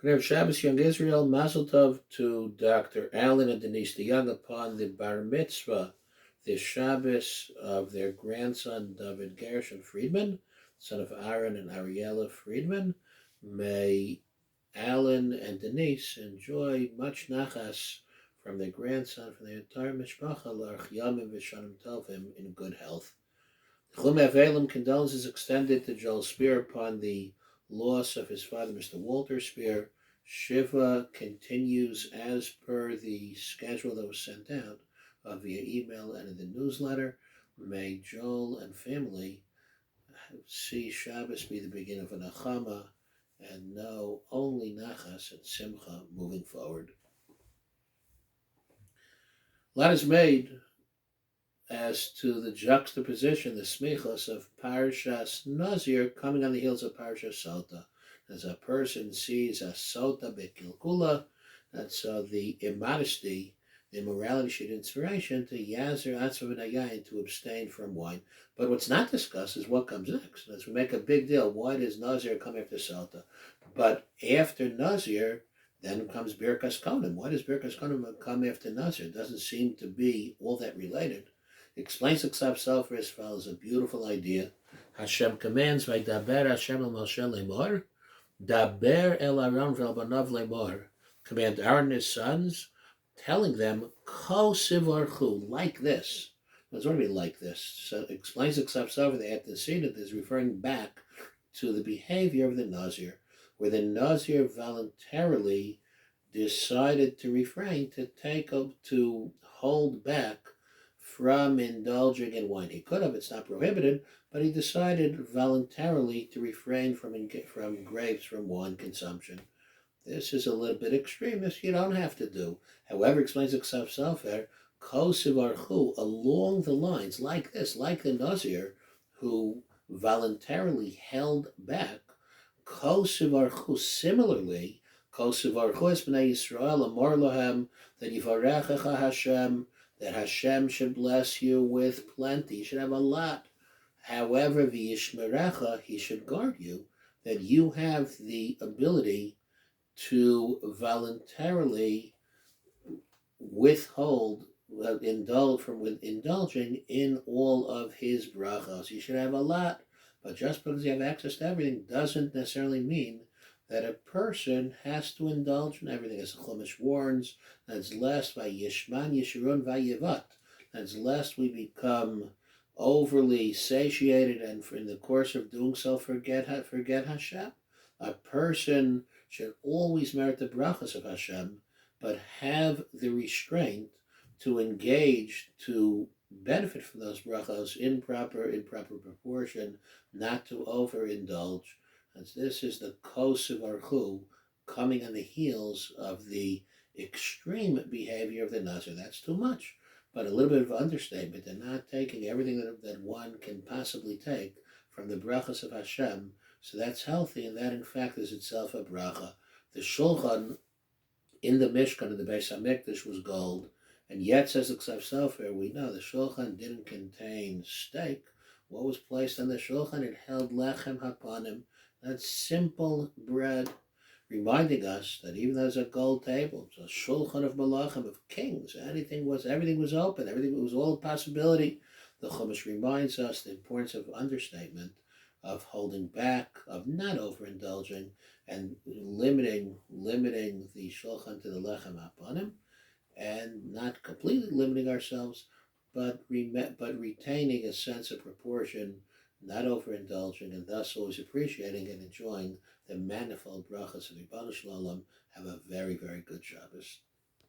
Good have Shabbos Young Israel, Mazel Tov to Dr. Alan and Denise DeYoung upon the bar mitzvah this Shabbos of their grandson David Gershon Friedman, son of Aaron and Ariella Friedman. May Alan and Denise enjoy much nachas from their grandson, from their entire mishpacha, l'arch yamim v'shanim tovim, in good health. Chum Avelim condolences extended to Joel Spear upon the loss of his father, Mr. Walter Spear. Shiva continues as per the schedule that was sent out via email and in the newsletter. May Joel and family see Shabbos be the beginning of a nachama and know only nachas and simcha moving forward. A lot is made as to the juxtaposition, the smichos of Parshas Nazir coming on the heels of Parshas Sota. As a person sees a Sota bekilkula, that's the immodesty, the immorality should inspiration to Yazer Atzvav Yayin, to abstain from wine. But what's not discussed is what comes next. As we make a big deal, why does Nazir come after Sota? But after Nazir, then comes Birkas Konim. Why does Birkas Konim come after Nazir? It doesn't seem to be all that related. Explains the Ksav Sofer as follows, a beautiful idea. Hashem commands, Vaydaber Hashem el Moshe lemor, Daber el Aaron ve'el banav lemor. Command Aaron and his sons, telling them, Ko sivarchu, like this. It's going to be like this. So it explains the Ksav Sofer, the antecedent is referring back to the behavior of the Nazir, where the Nazir voluntarily decided to refrain, to hold back from indulging in wine. He could have, it's not prohibited, but he decided voluntarily to refrain from grapes, from wine consumption. This is a little bit extremist. You don't have to do. However, explains the Ksav Sofer, Ko sivarchu, along the lines, like this, like the Nazir, who voluntarily held back, Ko sivarchu, similarly, Ko sivarchu es b'nei Yisrael, amor lohem, that yivarechecha Hashem, that Hashem should bless you with plenty. You should have a lot. However, v'yishmerecha, he should guard you, that you have the ability to voluntarily withhold, indulge from indulging in all of his brachos. You should have a lot, but just because you have access to everything doesn't necessarily mean that a person has to indulge in everything. As the Chumash warns, that's lest by Yishman Yeshurun Vayevat, that's lest we become overly satiated and in the course of doing so forget Hashem. A person should always merit the brachas of Hashem, but have the restraint to engage, to benefit from those brachos in proper proportion, not to overindulge. As this is the Kos of Archu coming on the heels of the extreme behavior of the Nazir. That's too much, but a little bit of understatement. They're not taking everything that one can possibly take from the brachas of Hashem. So that's healthy, and that in fact is itself a bracha. The Shulchan in the Mishkan, in the Beis HaMikdash, was gold, and yet, says the Ksav Sofer, we know the Shulchan didn't contain steak. What was placed on the Shulchan? It held lechem hapanim, that's simple bread, reminding us that even though there's a gold table, it's a Shulchan of Malachim, of kings, everything was open, everything was all a possibility. The Chumash reminds us the importance of understatement, of holding back, of not overindulging, and limiting the Shulchan to the lechem hapanim, and not completely limiting ourselves, but retaining a sense of proportion, not overindulging, and thus always appreciating and enjoying the manifold brachas of Ribono Shel Olam. Have a very, very good Shabbos.